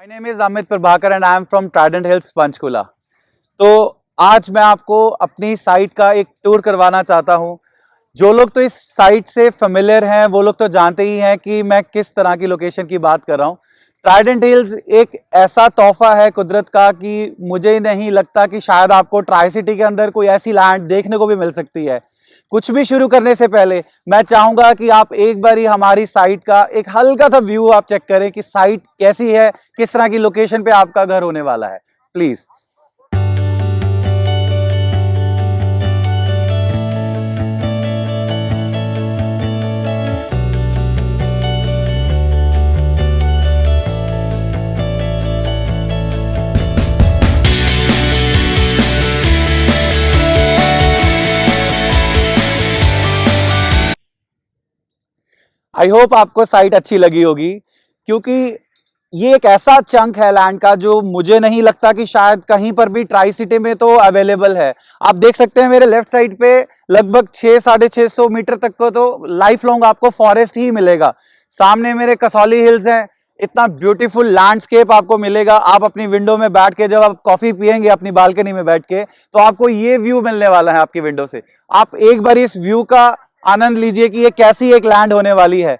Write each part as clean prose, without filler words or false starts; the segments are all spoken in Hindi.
My name is Amit Prabhakar and I am from Trident hills Panchkula. तो आज मैं आपको अपनी साइट का एक टूर करवाना चाहता हूं। जो लोग तो इस साइट से फेमिलियर हैं वो लोग तो जानते ही हैं कि मैं किस तरह की लोकेशन की बात कर रहा हूं। ट्राइडेंट हिल्स एक ऐसा तोहफा है कुदरत का कि मुझे नहीं लगता कि शायद आपको ट्राई सिटी के अंदर कोई ऐसी लैंड देखने को भी मिल सकती है। कुछ भी शुरू करने से पहले मैं चाहूंगा कि आप एक बार ही हमारी साइट का एक हल्का सा व्यू आप चेक करें कि साइट कैसी है, किस तरह की लोकेशन पे आपका घर होने वाला है। प्लीज। आई होप आपको साइट अच्छी लगी होगी, क्योंकि ये एक ऐसा चंक है लैंड का जो मुझे नहीं लगता कि शायद कहीं पर भी ट्राई सिटी में तो अवेलेबल है। आप देख सकते हैं मेरे लेफ्ट साइड पे लगभग 600-650 मीटर तक को तो लाइफ लॉन्ग आपको फॉरेस्ट ही मिलेगा। सामने मेरे कसौली हिल्स हैं, इतना ब्यूटीफुल लैंडस्केप आपको मिलेगा। आप अपनी विंडो में बैठ के जब आप कॉफी पियेंगे अपनी बालकनी में बैठ के, तो आपको ये व्यू मिलने वाला है आपकी विंडो से। आप एक बार इस व्यू का आनंद लीजिए कि ये कैसी एक लैंड होने वाली है।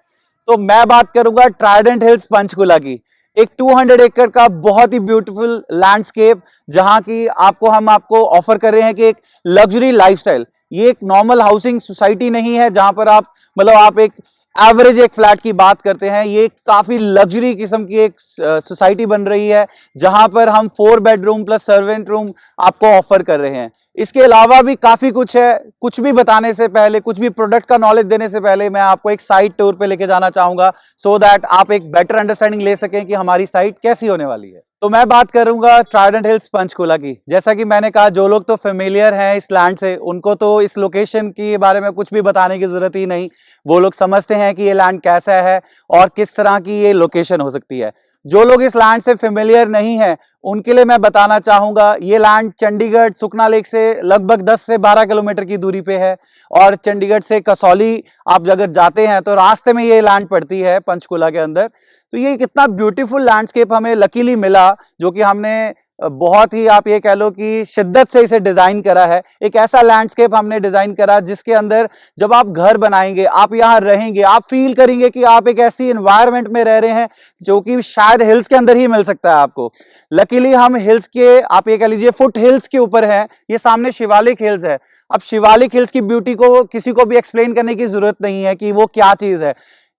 तो मैं बात करूंगा ट्राइडेंट हिल्स पंचकुला की, एक 200 एकड़ का बहुत ही ब्यूटीफुल लैंडस्केप, जहां की हम आपको ऑफर कर रहे हैं कि एक लग्जरी लाइफस्टाइल। ये एक नॉर्मल हाउसिंग सोसाइटी नहीं है जहां पर आप एक एवरेज एक फ्लैट की बात करते हैं। ये काफी लग्जरी किस्म की एक सोसाइटी बन रही है, जहां पर हम 4 बेडरूम प्लस सर्वेंट रूम आपको ऑफर कर रहे हैं। इसके अलावा भी काफी कुछ है। कुछ भी बताने से पहले, कुछ भी प्रोडक्ट का नॉलेज देने से पहले मैं आपको एक साइट टूर पे लेके जाना चाहूंगा, सो दैट आप एक बेटर अंडरस्टैंडिंग ले सकें कि हमारी साइट कैसी होने वाली है। तो मैं बात करूंगा ट्राइडेंट हिल्स पंचकुला की। जैसा कि मैंने कहा, जो लोग तो फेमिलियर हैं इस लैंड से, उनको तो इस लोकेशन के बारे में कुछ भी बताने की जरूरत ही नहीं। वो लोग समझते हैं कि ये लैंड कैसा है और किस तरह की ये लोकेशन हो सकती है। जो लोग इस लैंड से फेमिलियर नहीं है उनके लिए मैं बताना चाहूंगा, ये लैंड चंडीगढ़ सुखना लेक से लगभग 10 से 12 किलोमीटर की दूरी पे है। और चंडीगढ़ से कसौली आप अगर जाते हैं तो रास्ते में ये लैंड पड़ती है पंचकुला के अंदर। तो ये कितना ब्यूटीफुल लैंडस्केप हमें लकीली मिला, जो कि हमने बहुत ही आप ये कह लो कि शिद्दत से इसे डिजाइन करा है। एक ऐसा लैंडस्केप हमने डिजाइन करा जिसके अंदर जब आप घर बनाएंगे, आप यहाँ रहेंगे, आप फील करेंगे कि आप एक ऐसी एनवायरनमेंट में रह रहे हैं जो कि शायद हिल्स के अंदर ही मिल सकता है आपको। लकीली हम हिल्स के, आप ये कह लीजिए फुट हिल्स के ऊपर है। ये सामने शिवालिक हिल्स है। अब शिवालिक हिल्स की ब्यूटी को किसी को भी एक्सप्लेन करने की जरूरत नहीं है कि वो क्या चीज है।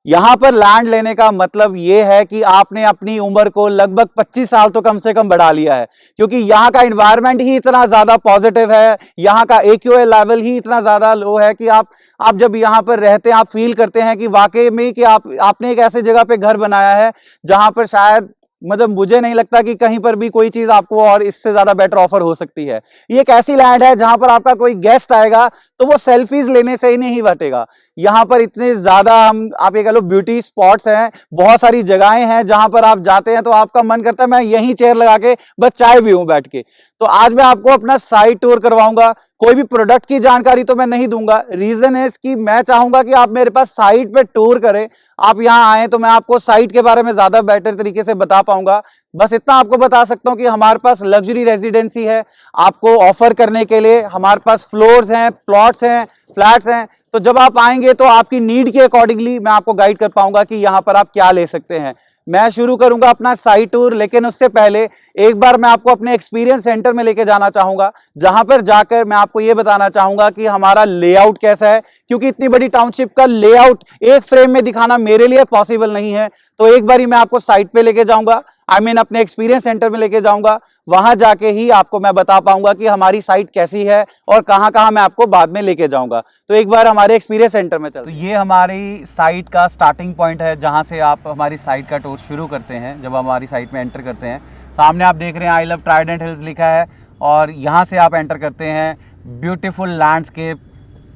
यहां पर लैंड लेने का मतलब यह है कि आपने अपनी उम्र को लगभग 25 साल तो कम से कम बढ़ा लिया है, क्योंकि यहाँ का एनवायरनमेंट ही इतना ज्यादा पॉजिटिव है, यहाँ का AQI लेवल ही इतना ज्यादा लो है कि आप जब यहाँ पर रहते हैं आप फील करते हैं कि वाकई में कि आपने एक ऐसे जगह पे घर बनाया है जहां पर शायद मुझे नहीं लगता कि कहीं पर भी कोई चीज आपको और इससे ज्यादा बेटर ऑफर हो सकती है। ये एक ऐसी लैंड है जहां पर आपका कोई गेस्ट आएगा तो वो सेल्फीज लेने से ही नहीं हटेगा। यहाँ पर इतने ज्यादा आप ये कह लो ब्यूटी स्पॉट्स हैं, बहुत सारी जगहें हैं जहां पर आप जाते हैं तो आपका मन करता है मैं यहीं चेयर लगा के बस चाय पीऊं बैठ के। तो आज मैं आपको अपना साइट टूर करवाऊंगा। कोई भी प्रोडक्ट की जानकारी तो मैं नहीं दूंगा। रीजन है इसकी, मैं चाहूंगा कि आप मेरे पास साइट पे टूर करें। आप यहाँ आए तो मैं आपको साइट के बारे में ज्यादा बेटर तरीके से बता पाऊंगा। बस इतना आपको बता सकता हूं कि हमारे पास लग्जरी रेजिडेंसी है आपको ऑफर करने के लिए। हमारे पास फ्लोर्स हैं, प्लॉट्स हैं, फ्लैट्स हैं। तो जब आप आएंगे तो आपकी नीड के अकॉर्डिंगली मैं आपको गाइड कर पाऊंगा कि यहां पर आप क्या ले सकते हैं। मैं शुरू करूंगा अपना साइट टूर, लेकिन उससे पहले एक बार मैं आपको अपने एक्सपीरियंस सेंटर में लेके जाना चाहूंगा, जहां पर जाकर मैं आपको यह बताना चाहूंगा कि हमारा लेआउट कैसा है, क्योंकि इतनी बड़ी टाउनशिप का लेआउट एक फ्रेम में दिखाना मेरे लिए पॉसिबल नहीं है। तो एक बार ही मैं आपको साइट पे लेके जाऊंगा, अपने एक्सपीरियंस सेंटर में लेके जाऊंगा। वहां जाके ही आपको मैं बता पाऊंगा कि हमारी साइट कैसी है और कहां कहां मैं आपको बाद में लेके जाऊंगा। तो एक बार हमारे एक्सपीरियंस सेंटर में चलते हैं। तो ये हमारी साइट का स्टार्टिंग पॉइंट है, जहां से आप हमारी साइट का टूर शुरू करते हैं। जब हमारी साइट में एंटर करते हैं, सामने आप देख रहे हैं आई लव ट्राइडेंट हिल्स लिखा है, और यहां से आप एंटर करते हैं ब्यूटीफुल लैंडस्केप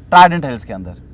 ट्राइडेंट हिल्स के अंदर।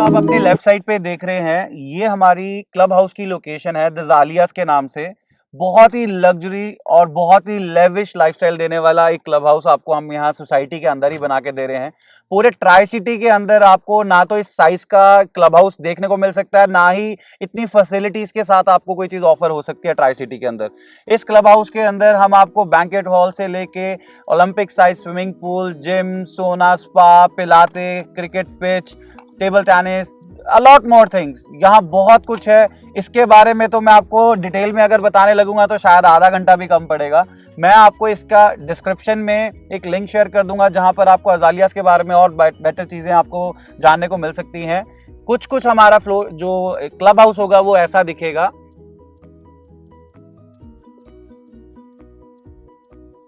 आप अपने लेफ्ट साइड पे देख रहे हैं, ये हमारी क्लब हाउस की लोकेशन है द ज़ालियास के नाम से। बहुत ही लग्जरी और बहुत ही लेविश लाइफस्टाइल देने वाला एक क्लब हाउस आपको हम यहाँ सोसाइटी के अंदर ही बना के दे रहे हैं। पूरे ट्राई सिटी के अंदर आपको ना तो इस साइज का क्लब हाउस देखने को मिल सकता है, ना ही इतनी फैसिलिटीज के साथ आपको कोई चीज ऑफर हो सकती है ट्राई सिटी के अंदर। इस क्लब हाउस के अंदर हम आपको बैंकेट हॉल से लेके Olympic size swimming pool, gym, सोना, स्पा, पिलाते, cricket pitch, table tennis, a lot more things, यहाँ बहुत कुछ है। इसके बारे में तो मैं आपको डिटेल में अगर बताने लगूंगा तो शायद आधा घंटा भी कम पड़ेगा। मैं आपको इसका डिस्क्रिप्शन में एक लिंक शेयर कर दूंगा जहां पर आपको अज़ालियास के बारे में और बेटर चीजें आपको जानने को मिल सकती हैं। कुछ हमारा फ्लोर जो क्लब हाउस होगा वो ऐसा दिखेगा।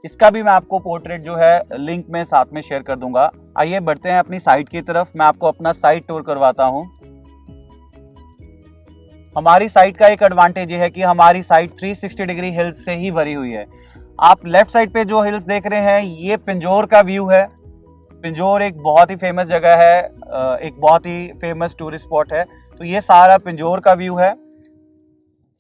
इसका भी मैं आपको पोर्ट्रेट जो है लिंक में साथ में शेयर कर दूंगा। आइए बढ़ते हैं अपनी साइट की तरफ, मैं आपको अपना साइट टूर करवाता हूं। हमारी साइट का एक एडवांटेज ये है कि हमारी साइट 360 डिग्री हिल्स से ही भरी हुई है। आप लेफ्ट साइड पे जो हिल्स देख रहे हैं ये पिंजौर का व्यू है। पिंजौर एक बहुत ही फेमस जगह है, एक बहुत ही फेमस टूरिस्ट स्पॉट है। तो ये सारा पिंजौर का व्यू है।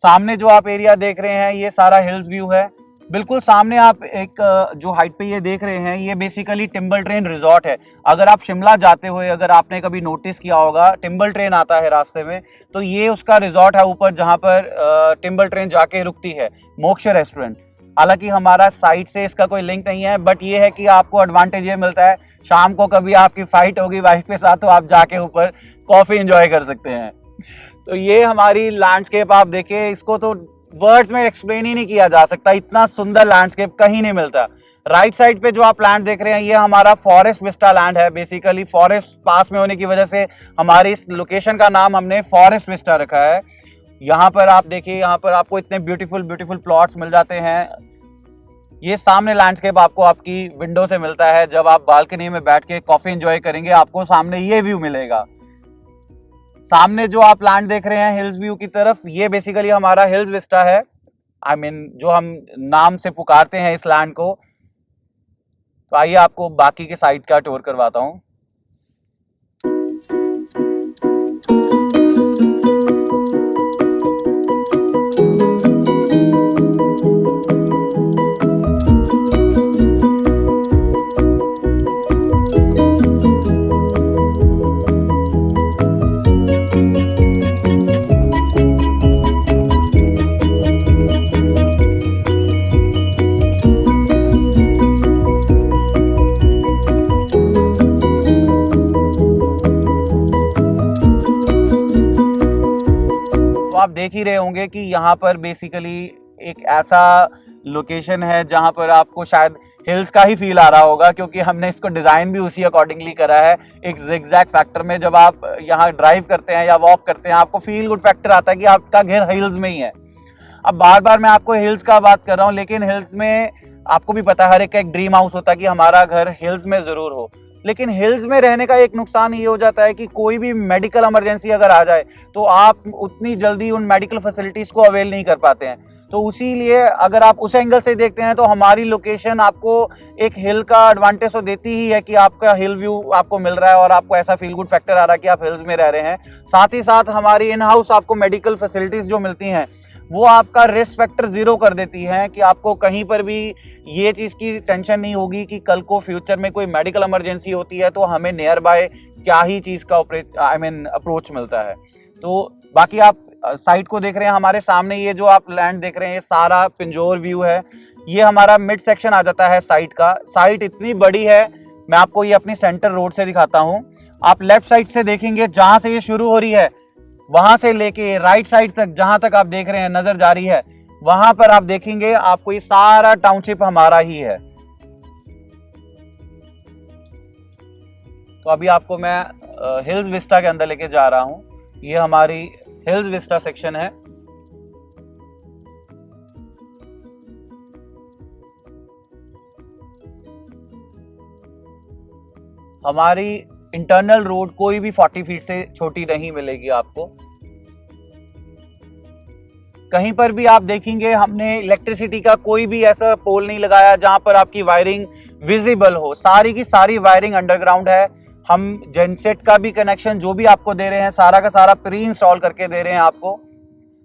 सामने जो आप एरिया देख रहे हैं ये सारा हिल्स व्यू है। बिल्कुल सामने आप एक जो हाइट पे ये देख रहे हैं ये बेसिकली टिम्बल ट्रेन रिजॉर्ट है। अगर आप शिमला जाते हुए अगर आपने कभी नोटिस किया होगा, टिम्बल ट्रेन आता है रास्ते में, तो ये उसका रिजॉर्ट है ऊपर जहाँ पर टिम्बल ट्रेन जाके रुकती है, मोक्ष रेस्टोरेंट। हालांकि हमारा साइट से इसका कोई लिंक नहीं है, बट ये है कि आपको एडवांटेज ये मिलता है, शाम को कभी आपकी फाइट होगी वाइफ के साथ तो आप जाके ऊपर कॉफी एंजॉय कर सकते हैं। तो ये हमारी लैंडस्केप आप देखिए, इसको तो वर्ड्स में एक्सप्लेन ही नहीं किया जा सकता, इतना सुंदर लैंडस्केप कहीं नहीं मिलता। राइट साइड पे जो आप लैंड देख रहे हैं ये हमारा फॉरेस्ट विस्टा लैंड है। बेसिकली फॉरेस्ट पास में होने की वजह से हमारी इस लोकेशन का नाम हमने फॉरेस्ट विस्टा रखा है। यहाँ पर आप देखिए, यहाँ पर आपको इतने ब्यूटीफुल प्लॉट्स मिल जाते हैं। ये सामने लैंडस्केप आपको आपकी विंडो से मिलता है। जब आप बालकनी में बैठ के कॉफी एंजॉय करेंगे आपको सामने ये व्यू मिलेगा। सामने जो आप लैंड देख रहे हैं हिल्स व्यू की तरफ, ये बेसिकली हमारा हिल्स विस्टा है। आई मीन जो हम नाम से पुकारते हैं इस लैंड को। तो आइए आपको बाकी के साइड का टूर करवाता हूं। आप देख ही रहे होंगे कि यहाँ पर बेसिकली एक ऐसा लोकेशन है जहाँ पर आपको शायद हिल्स का ही फील आ रहा होगा, क्योंकि हमने इसको डिजाइन भी उसी अकॉर्डिंगली करा है। एक जिगजैग फैक्टर में जब आप यहाँ ड्राइव करते हैं या वॉक करते हैं आपको फील गुड फैक्टर आता है कि आपका घर हिल्स में ही है। अब बार बार मैं आपको हिल्स का बात कर रहा हूँ, लेकिन हिल्स में आपको भी पता है हर एक का एक ड्रीम हाउस होता है कि हमारा घर हिल्स में जरूर हो। लेकिन हिल्स में रहने का एक नुकसान ये हो जाता है कि कोई भी मेडिकल इमरजेंसी अगर आ जाए तो आप उतनी जल्दी उन मेडिकल फैसिलिटीज को अवेल नहीं कर पाते हैं। तो उसी लिए अगर आप उस एंगल से देखते हैं तो हमारी लोकेशन आपको एक हिल का एडवांटेज तो देती ही है कि आपका हिल व्यू आपको मिल रहा है और आपको ऐसा फील गुड फैक्टर आ रहा है कि आप हिल्स में रह रहे हैं। साथ ही साथ हमारी इन हाउस आपको मेडिकल फैसिलिटीज जो मिलती हैं वो आपका रिस्क फैक्टर 0 कर देती हैं कि आपको कहीं पर भी ये चीज़ की टेंशन नहीं होगी कि कल को फ्यूचर में कोई मेडिकल इमरजेंसी होती है तो हमें नियर बाय क्या ही चीज़ का अप्रोच मिलता है। तो बाकी आप साइट को देख रहे हैं, हमारे सामने ये जो आप लैंड देख रहे हैं ये सारा पिंजौर व्यू है। ये हमारा मिड सेक्शन आ जाता है साइट का। साइट इतनी बड़ी है, मैं आपको ये अपनी सेंटर रोड से दिखाता हूँ। आप लेफ्ट साइड से देखेंगे जहाँ से ये शुरू हो रही है वहां से लेके राइट साइड तक जहां तक आप देख रहे हैं नजर जा रही है, वहां पर आप देखेंगे आपको ये सारा टाउनशिप हमारा ही है। तो अभी आपको मैं हिल्स विस्टा के अंदर लेके जा रहा हूं। ये हमारी हिल्स विस्टा सेक्शन है। हमारी इंटरनल रोड कोई भी 40 फीट से छोटी नहीं मिलेगी आपको। कहीं पर भी आप देखेंगे हमने इलेक्ट्रिसिटी का कोई भी ऐसा पोल नहीं लगाया जहां पर आपकी वायरिंग विजिबल हो। सारी की सारी वायरिंग अंडरग्राउंड है। हम जेनसेट का भी कनेक्शन जो भी आपको दे रहे हैं सारा का सारा प्री इंस्टॉल करके दे रहे हैं आपको।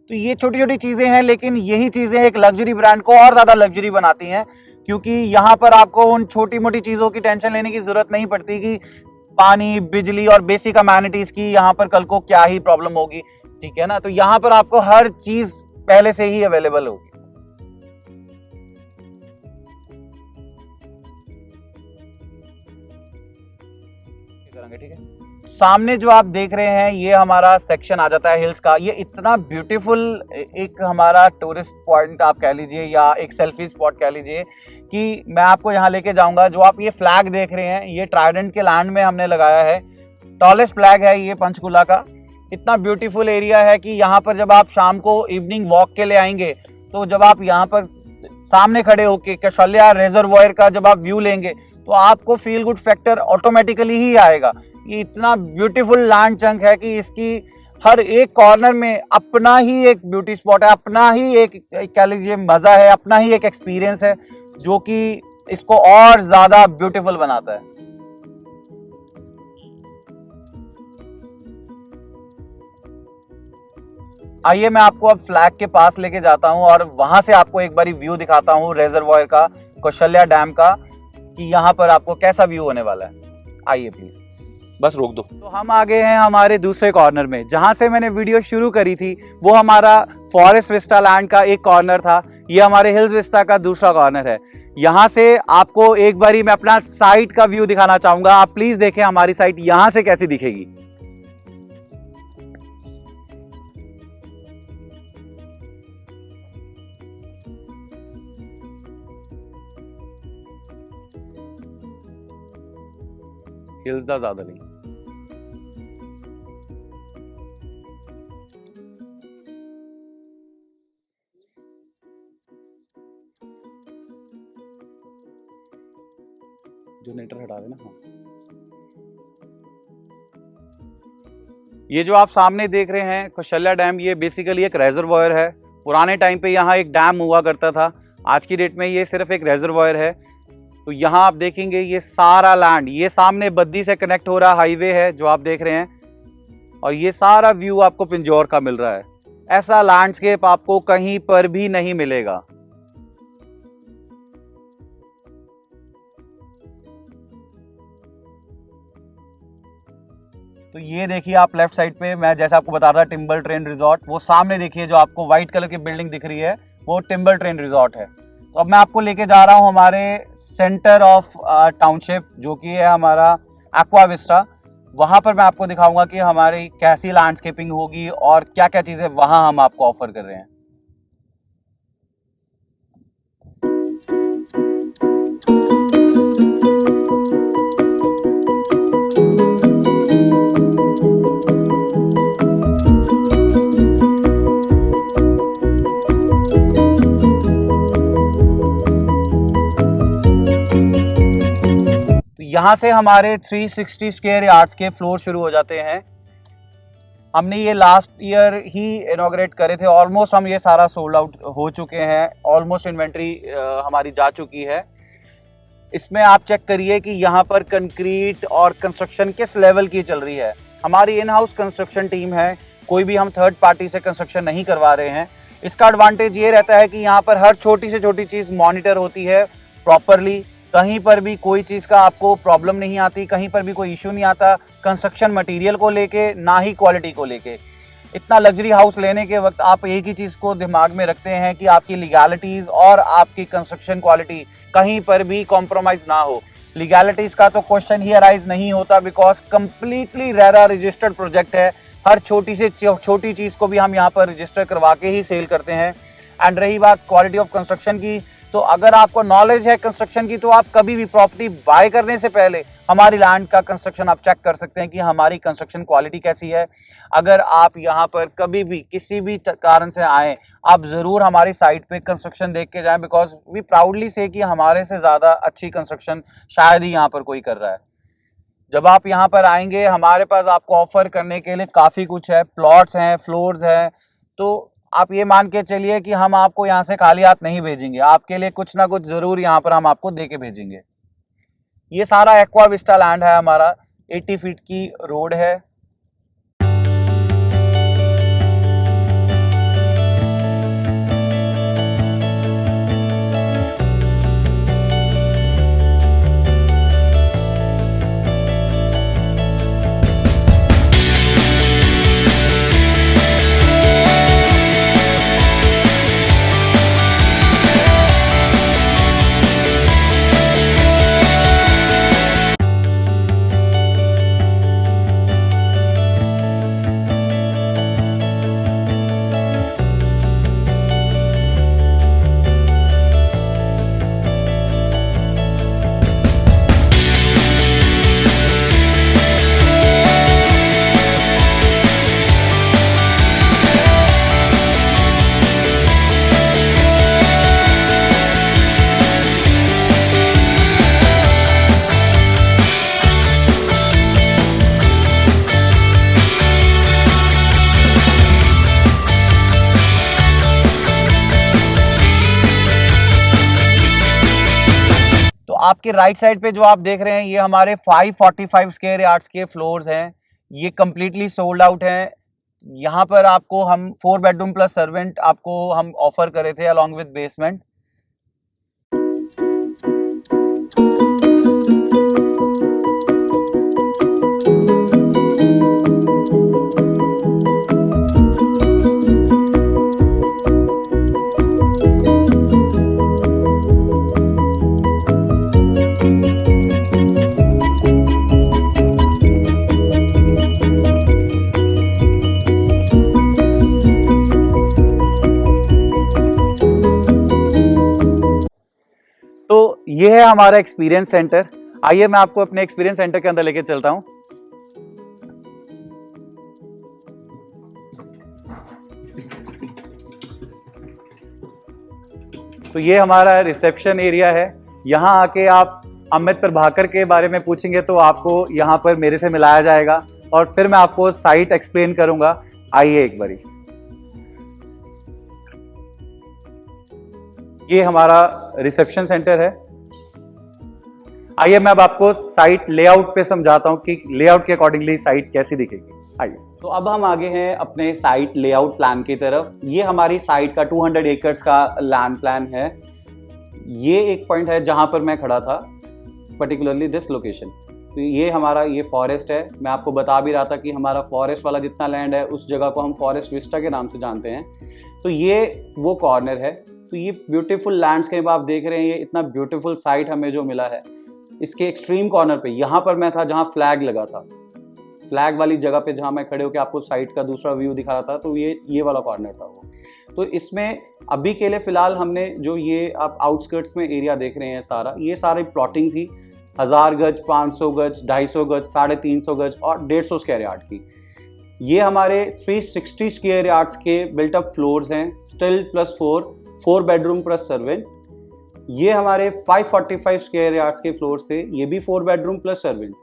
तो ये छोटी छोटी चीज़ें हैं, लेकिन यही चीज़ें एक लग्जरी ब्रांड को और ज़्यादा लग्जरी बनाती हैं, क्योंकि यहाँ पर आपको उन छोटी मोटी चीज़ों की टेंशन लेने की ज़रूरत नहीं पड़ती कि पानी, बिजली और बेसिक अमेनिटीज़ की यहाँ पर कल को क्या ही प्रॉब्लम होगी, ठीक है ना। तो यहाँ पर आपको हर चीज़ पहले से ही अवेलेबल होगी। ठीक है, सामने जो आप देख रहे हैं ये हमारा सेक्शन आ जाता है हिल्स का। ये इतना ब्यूटीफुल एक हमारा टूरिस्ट पॉइंट आप कह लीजिए या एक सेल्फी स्पॉट कह लीजिए कि मैं आपको यहाँ लेके जाऊंगा। जो आप ये फ्लैग देख रहे हैं ये ट्राइडेंट के लैंड में हमने लगाया है, टॉलेस्ट फ्लैग है ये पंचकुला का। इतना ब्यूटीफुल एरिया है कि यहाँ पर जब आप शाम को इवनिंग वॉक के लिए आएंगे तो जब आप यहाँ पर सामने खड़े होके कौशल्या रिजर्वॉयर का जब आप व्यू लेंगे तो आपको फील गुड फैक्टर ऑटोमेटिकली ही आएगा। ये इतना ब्यूटीफुल लैंड चंक है कि इसकी हर एक कॉर्नर में अपना ही एक ब्यूटी स्पॉट है, अपना ही एक कह लीजिए मजा है, अपना ही एक एक्सपीरियंस है जो कि इसको और ज्यादा ब्यूटीफुल बनाता है। आइए मैं आपको अब फ्लैग के पास लेके जाता हूं और वहां से आपको एक बारी व्यू दिखाता हूं रिजर्वॉयर का, कौशल्या डैम का, कि यहाँ पर आपको कैसा व्यू होने वाला है। आइए प्लीज, बस रोक दो। तो हम आ गए हैं हमारे दूसरे कॉर्नर में, जहां से मैंने वीडियो शुरू करी थी वो हमारा फॉरेस्ट विस्टा लैंड का एक कॉर्नर था। ये हमारे हिल्स विस्टा का दूसरा कॉर्नर है। यहाँ से आपको एक बारी मैं अपना साइट का व्यू दिखाना चाहूंगा। आप प्लीज देखें हमारी साइट यहाँ से कैसी दिखेगी। हिल्स ਦਾ ज्यादा नहीं, जनरेटर हटा देना। हाँ, ये जो आप सामने देख रहे हैं कौशल्या डैम, ये बेसिकली एक रेजर्वॉयर है। पुराने टाइम पे यहाँ एक डैम हुआ करता था, आज की डेट में ये सिर्फ एक रेजर्वॉयर है। तो यहाँ आप देखेंगे ये सारा लैंड, ये सामने बद्दी से कनेक्ट हो रहा हाईवे है जो आप देख रहे हैं, और ये सारा व्यू आपको पिंजौर का मिल रहा है। ऐसा लैंडस्केप आपको कहीं पर भी नहीं मिलेगा। तो ये देखिए आप लेफ्ट साइड पे, मैं जैसे आपको बता रहा था टिम्बल ट्रेन रिजॉर्ट, वो सामने देखिए जो आपको व्हाइट कलर की बिल्डिंग दिख रही है वो टिम्बल ट्रेन रिजॉर्ट है। तो अब मैं आपको लेके जा रहा हूँ हमारे सेंटर ऑफ टाउनशिप जो कि है हमारा एक्वा विस्टा। वहाँ पर मैं आपको दिखाऊंगा कि हमारी कैसी लैंडस्केपिंग होगी और क्या क्या चीज़ें वहाँ हम आपको ऑफर कर रहे हैं। यहाँ से हमारे 360 स्क्वायर यार्ड्स के फ्लोर शुरू हो जाते हैं। हमने ये लास्ट ईयर ही इनॉग्रेट करे थे, ऑलमोस्ट हम ये सारा सोल्ड आउट हो चुके हैं, ऑलमोस्ट इन्वेंट्री हमारी जा चुकी है। इसमें आप चेक करिए कि यहाँ पर कंक्रीट और कंस्ट्रक्शन किस लेवल की चल रही है। हमारी इन हाउस कंस्ट्रक्शन टीम है, कोई भी हम थर्ड पार्टी से कंस्ट्रक्शन नहीं करवा रहे हैं। इसका एडवांटेज ये रहता है कि यहाँ पर हर छोटी से छोटी चीज़ मॉनिटर होती है प्रॉपरली, कहीं पर भी कोई चीज़ का आपको प्रॉब्लम नहीं आती, कहीं पर भी कोई इशू नहीं आता, कंस्ट्रक्शन मटेरियल को लेके ना ही क्वालिटी को लेके। इतना लग्जरी हाउस लेने के वक्त आप एक ही चीज़ को दिमाग में रखते हैं कि आपकी लीगैलिटीज़ और आपकी कंस्ट्रक्शन क्वालिटी कहीं पर भी कॉम्प्रोमाइज़ ना हो। लीगैलिटीज़ का तो क्वेश्चन ही अराइज नहीं होता, because completely RERA registered project है। हर छोटी से छोटी चीज़ को भी हम यहाँ पर रजिस्टर करवा के ही सेल करते हैं। एंड रही बात क्वालिटी ऑफ कंस्ट्रक्शन की, तो अगर आपको नॉलेज है कंस्ट्रक्शन की तो आप कभी भी प्रॉपर्टी बाय करने से पहले हमारी लैंड का कंस्ट्रक्शन आप चेक कर सकते हैं कि हमारी कंस्ट्रक्शन क्वालिटी कैसी है। अगर आप यहाँ पर कभी भी किसी भी कारण से आएँ, आप ज़रूर हमारी साइट पे कंस्ट्रक्शन देख के जाएं, बिकॉज वी प्राउडली से कि हमारे से ज़्यादा अच्छी कंस्ट्रक्शन शायद ही यहाँ पर कोई कर रहा है। जब आप यहाँ पर आएंगे हमारे पास आपको ऑफर करने के लिए काफ़ी कुछ है, प्लॉट्स हैं, फ्लोर्स हैं। तो आप ये मान के चलिए कि हम आपको यहाँ से खाली हाथ नहीं भेजेंगे, आपके लिए कुछ ना कुछ ज़रूर यहाँ पर हम आपको दे के भेजेंगे। ये सारा एक्वा विस्टा लैंड है हमारा। 80 फीट की रोड है। आपके राइट साइड पे जो आप देख रहे हैं ये हमारे 545 स्क्वायर यार्ड्स के फ्लोर्स हैं। ये कंप्लीटली सोल्ड आउट हैं। यहाँ पर आपको हम 4 बेडरूम प्लस सर्वेंट आपको हम ऑफर करे थे अलॉन्ग विद बेसमेंट। तो ये है हमारा एक्सपीरियंस सेंटर। आइए मैं आपको अपने एक्सपीरियंस सेंटर के अंदर लेके चलता हूं। तो ये हमारा रिसेप्शन एरिया है। यहाँ आके आप अमित प्रभाकर के बारे में पूछेंगे तो आपको यहाँ पर मेरे से मिलाया जाएगा और फिर मैं आपको साइट एक्सप्लेन करूंगा। आइए एक बारी। ये हमारा रिसेप्शन सेंटर है। आइए मैं अब आपको साइट लेआउट पे समझाता हूं कि लेआउट के अकॉर्डिंगली साइट कैसी दिखेगी। आइए। तो अब हम आगे हैं अपने साइट लेआउट प्लान की तरफ। ये हमारी साइट का 200 एकर्स का लैंड प्लान है। ये एक पॉइंट है जहां पर मैं खड़ा था, पर्टिकुलरली दिस लोकेशन। तो ये हमारा ये फॉरेस्ट है। मैं आपको बता भी रहा था कि हमारा फॉरेस्ट वाला जितना लैंड है उस जगह को हम फॉरेस्ट विस्टा के नाम से जानते हैं। तो ये वो कॉर्नर है। तो ये ब्यूटीफुल लैंडस्केप आप देख रहे हैं। ये इतना ब्यूटीफुल साइट हमें जो मिला है, इसके एक्सट्रीम कॉर्नर पे यहाँ पर मैं था जहाँ फ्लैग लगा था। फ्लैग वाली जगह पे जहाँ मैं खड़े होकर आपको साइट का दूसरा व्यू दिखा रहा था, तो ये वाला कॉर्नर था वो। तो इसमें अभी के लिए फिलहाल हमने जो ये आप आउटस्कर्ट्स में एरिया देख रहे हैं सारा, ये सारी प्लॉटिंग थी 1000 गज, 500 गज, 250 गज, 350 गज और 150 स्क्वायर यार्ड की। ये हमारे 360 स्क्वायर यार्ड्स के बिल्टअप फ्लोर्स हैं, still plus 4 bedroom plus servant. ये हमारे 545 स्क्वायर यार्ड्स के फ्लोर्स थे, ये भी 4 बेडरूम प्लस सर्वेंट।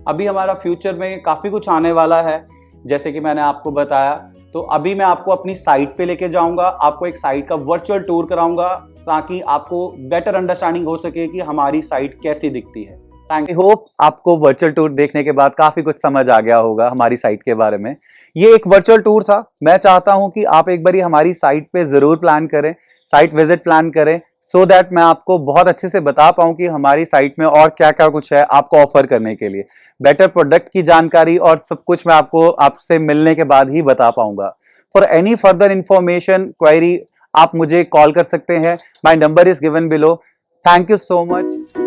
अभी हमारा फ्यूचर में काफ़ी कुछ आने वाला है, जैसे कि मैंने आपको बताया। तो अभी मैं आपको अपनी साइट पे लेके जाऊंगा, आपको एक साइट का वर्चुअल टूर कराऊंगा ताकि आपको बेटर अंडरस्टैंडिंग हो सके कि हमारी साइट कैसी दिखती है। Thank you. होप आपको वर्चुअल टूर देखने के बाद काफ़ी कुछ समझ आ गया होगा हमारी साइट के बारे में। ये एक वर्चुअल टूर था। मैं चाहता हूँ कि आप एक बारी हमारी साइट पे ज़रूर प्लान करें, साइट विजिट प्लान करें, सो दैट मैं आपको बहुत अच्छे से बता पाऊँ कि हमारी साइट में और क्या क्या कुछ है आपको ऑफर करने के लिए। बेटर प्रोडक्ट की जानकारी और सब कुछ मैं आपको आपसे मिलने के बाद ही बता पाऊंगा। For any further information query आप मुझे कॉल कर सकते हैं। My number is given below. Thank you so much.